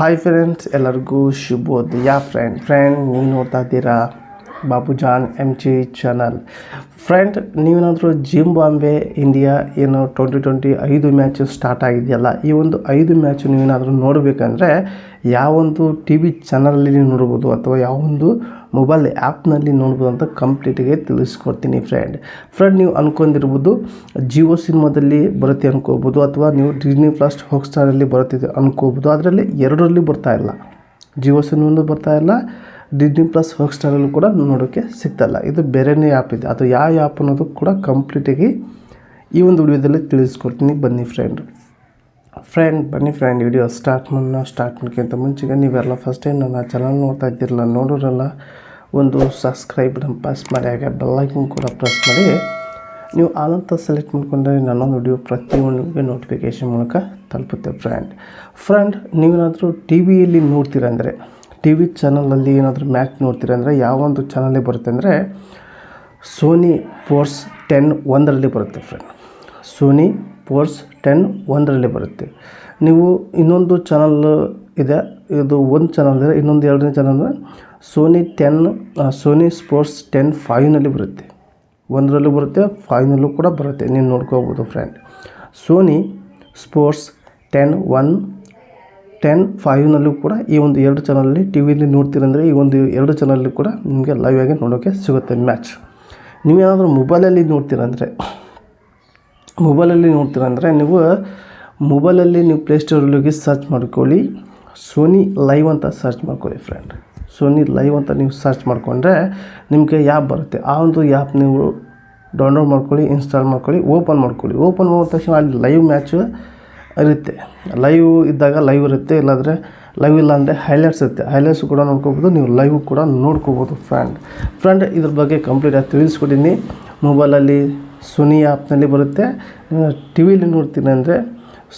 Hi friends, ಎಲ್ಲರಿಗೂ ಶುಭೋದಯ. Friend ನೀವು ನೋಡ್ತಾ ಇದ್ದೀರಾ ಬಾಬುಜಾನ್ MG ಚಾನಲ್. ಫ್ರೆಂಡ್, ನೀವೇನಾದರೂ ಜಿಂಬಾಬ್ವೆ ಇಂಡಿಯಾ ಏನು 2020 5 ಮ್ಯಾಚು ಸ್ಟಾರ್ಟ್ ಆಗಿದೆಯಲ್ಲ, ಈ ಒಂದು 5 ಮ್ಯಾಚು ನೀವೇನಾದರೂ ನೋಡಬೇಕಂದ್ರೆ ಯಾವೊಂದು TV ಚಾನಲಲ್ಲಿ ನೀವು ನೋಡ್ಬೋದು ಅಥವಾ ಯಾವೊಂದು ಮೊಬೈಲ್ ಆ್ಯಪ್ನಲ್ಲಿ ನೋಡ್ಬೋದು ಅಂತ ಕಂಪ್ಲೀಟಾಗಿ ತಿಳಿಸ್ಕೊಡ್ತೀನಿ. ಫ್ರೆಂಡ್ ನೀವು ಅಂದ್ಕೊಂಡಿರ್ಬೋದು ಜಿಯೋ ಸಿನಿಮಾದಲ್ಲಿ ಬರುತ್ತೆ ಅನ್ಕೋಬೋದು, ಅಥವಾ ನೀವು ಡಿಸ್ನಿ ಪ್ಲಸ್ ಹಾಟ್‌ಸ್ಟಾರಲ್ಲಿ ಬರುತ್ತೆ ಅನ್ಕೋಬೋದು. ಅದರಲ್ಲಿ ಎರಡರಲ್ಲಿ ಬರ್ತಾಯಿಲ್ಲ, ಜಿಯೋ ಸಿನಿಮಾನು ಬರ್ತಾಯಿಲ್ಲ, ಡಿಸ್ನಿ ಪ್ಲಸ್ ಹಾಟ್‌ಸ್ಟಾರಲ್ಲೂ ಕೂಡ ನೋಡೋಕ್ಕೆ ಸಿಗ್ತಾಯಿಲ್ಲ. ಇದು ಬೇರೆಯೇ ಆ್ಯಪ್ ಇದೆ. ಅದು ಯಾವ ಆ್ಯಪ್ ಅನ್ನೋದು ಕೂಡ ಕಂಪ್ಲೀಟಾಗಿ ಈ ಒಂದು ವಿಡಿಯೋದಲ್ಲಿ ತಿಳಿಸ್ಕೊಡ್ತೀನಿ. ಬನ್ನಿ ಫ್ರೆಂಡ್ ವಿಡಿಯೋ ಸ್ಟಾರ್ಟ್ ಮಾಡೋಕ್ಕಿಂತ ಮುಂಚೆಗೆ ನೀವೆಲ್ಲ ಫಸ್ಟ್ ಟೈಮ್ ನನ್ನ ಚಾನಲ್ ನೋಡ್ತಾ ಇದ್ದಿರಲ್ಲ, ನೋಡೋರಲ್ಲ ಒಂದು ಸಬ್ಸ್ಕ್ರೈಬ್ ಪ್ರೆಸ್ ಮಾಡಿ, ಹಾಗೆ ಬೆಲ್ಲೈಕನ್ ಕೂಡ ಪ್ರೆಸ್ ಮಾಡಿ. ನೀವು ಆಲ್ ಅಂತ ಸೆಲೆಕ್ಟ್ ಮಾಡಿಕೊಂಡ್ರೆ ನನ್ನೊಂದು ವಿಡಿಯೋ ಪ್ರತಿಯೊಂದು ನೋಟಿಫಿಕೇಷನ್ ಮೂಲಕ ತಲುಪುತ್ತೆ. ಫ್ರೆಂಡ್ ನೀವೇನಾದರೂ ಟಿ ವಿಯಲ್ಲಿ ನೋಡ್ತೀರಂದರೆ, ಟಿ ವಿ ಚಾನಲಲ್ಲಿ ಏನಾದರೂ ಮ್ಯಾಚ್ ನೋಡ್ತೀರಂದರೆ ಯಾವೊಂದು ಚಾನಲಲ್ಲಿ ಬರುತ್ತೆ ಅಂದರೆ ಸೋನಿ ಸ್ಪೋರ್ಟ್ಸ್ 10 1ರಲ್ಲಿ ಬರುತ್ತೆ. ಸೋನಿ ಸ್ಪೋರ್ಟ್ಸ್ 10 1ರಲ್ಲಿ ಬರುತ್ತೆ. ನೀವು ಇನ್ನೊಂದು ಚಾನಲ್ ಇದೆ, ಇದು ಒಂದು ಚಾನಲ್ ಇದೆ, ಇನ್ನೊಂದು ಎರಡನೇ ಚಾನಲ್ ಅಂದರೆ ಸೋನಿ ಸ್ಪೋರ್ಟ್ಸ್ 10 5ನಲ್ಲಿ ಬರುತ್ತೆ. 1ರಲ್ಲೂ ಬರುತ್ತೆ, 5ನಲ್ಲೂ ಕೂಡ ಬರುತ್ತೆ, ನೀವು ನೋಡ್ಕೋಬೋದು. ಸೋನಿ ಸ್ಪೋರ್ಟ್ಸ್ 10 1 10 5ನಲ್ಲೂ ಕೂಡ ಈ ಒಂದು 2 ಚಾನಲಲ್ಲಿ ಟಿ ವಿಯಲ್ಲಿ ನೋಡ್ತೀರಂದರೆ ಈ ಒಂದು 2 ಚಾನಲಲ್ಲಿ ಕೂಡ ನಿಮಗೆ ಲೈವ್ ಆಗಿ ನೋಡೋಕ್ಕೆ ಸಿಗುತ್ತೆ ಮ್ಯಾಚ್. ನೀವೇನಾದರೂ ಮೊಬೈಲಲ್ಲಿ ನೋಡ್ತೀರಂದರೆ ನೀವು ಮೊಬೈಲಲ್ಲಿ ನೀವು ಪ್ಲೇಸ್ಟೋರಲ್ಲಿ ಹೋಗಿ ಸರ್ಚ್ ಮಾಡ್ಕೊಳ್ಳಿ, ಸೋನಿ ಲೈವ್ ಅಂತ ಸರ್ಚ್ ಮಾಡ್ಕೊಳ್ಳಿ. ಸೋನಿ ಲೈವ್ ಅಂತ ನೀವು ಸರ್ಚ್ ಮಾಡಿಕೊಂಡ್ರೆ ನಿಮಗೆ ಆ್ಯಪ್ ಬರುತ್ತೆ. ಆ ಒಂದು ಆ್ಯಪ್ ನೀವು ಡೌನ್ಲೋಡ್ ಮಾಡ್ಕೊಳ್ಳಿ, ಇನ್ಸ್ಟಾಲ್ ಮಾಡ್ಕೊಳ್ಳಿ, ಓಪನ್ ಮಾಡಿದ ತಕ್ಷಣ ಅಲ್ಲಿ ಲೈವ್ ಮ್ಯಾಚು ಇರುತ್ತೆ. ಲೈವ್ ಇದ್ದಾಗ ಲೈವ್ ಇರುತ್ತೆ, ಇಲ್ಲಾಂದರೆ ಲೈವ್ ಇಲ್ಲ ಅಂದರೆ ಹೈಲೈಟ್ಸ್ ಇರುತ್ತೆ. ಹೈಲೈಟ್ಸ್ ಕೂಡ ನೋಡ್ಕೋಬೋದು, ನೀವು ಲೈವ್ ಕೂಡ ನೋಡ್ಕೋಬೋದು. ಫ್ರೆಂಡ್ ಇದ್ರ ಬಗ್ಗೆ ಕಂಪ್ಲೀಟಾಗಿ ತಿಳಿಸ್ಕೊಟ್ಟಿದ್ದೀನಿ. ಮೊಬೈಲಲ್ಲಿ ಸೋನಿ ಆ್ಯಪ್ನಲ್ಲಿ ಬರುತ್ತೆ. ಟಿ ವಿಲಿ ನೋಡ್ತೀನಿ ಅಂದರೆ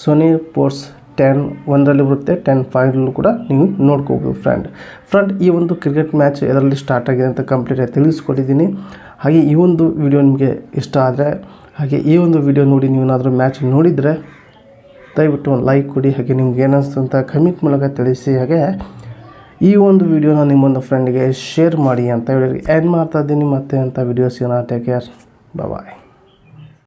ಸೋನಿ ಸ್ಪೋರ್ಟ್ಸ್ 10 1ರಲ್ಲಿ ಬರುತ್ತೆ, 10 5ನಲ್ಲೂ ಕೂಡ ನೀವು ನೋಡ್ಕೋಬೋದು. ಫ್ರೆಂಡ್ ಈ ಒಂದು ಕ್ರಿಕೆಟ್ ಮ್ಯಾಚ್ ಇದರಲ್ಲಿ ಸ್ಟಾರ್ಟ್ ಆಗಿದೆ ಅಂತ ಕಂಪ್ಲೀಟಾಗಿ ತಿಳಿಸ್ಕೊಟ್ಟಿದ್ದೀನಿ. ಹಾಗೆ ಈ ಒಂದು ವಿಡಿಯೋ ನಿಮಗೆ ಇಷ್ಟ ಆದರೆ, ಹಾಗೆ ಈ ಒಂದು ವಿಡಿಯೋ ನೋಡಿ ನೀವೇನಾದರೂ ಮ್ಯಾಚ್ ನೋಡಿದರೆ ದಯವಿಟ್ಟು ಒಂದು ಲೈಕ್ ಕೊಡಿ, ಹಾಗೆ ನಿಮ್ಗೆ ಏನಿಸ್ತು ಅಂತ ಕಮೆಂಟ್ ಮೂಲಕ ತಿಳಿಸಿ. ಹಾಗೆ ಈ ಒಂದು ವಿಡಿಯೋನ ನಿಮ್ಮೊಂದು ಫ್ರೆಂಡ್ಗೆ ಶೇರ್ ಮಾಡಿ ಅಂತ ಹೇಳಿ ಎಂಡ್ ಮಾಡ್ತಾ ಇದ್ದೀನಿ. ಮತ್ತೆ ಅಂತ ವಿಡಿಯೋಸ್ ಟೇಕ್ ಕೇರ್, ಬಾಯ್.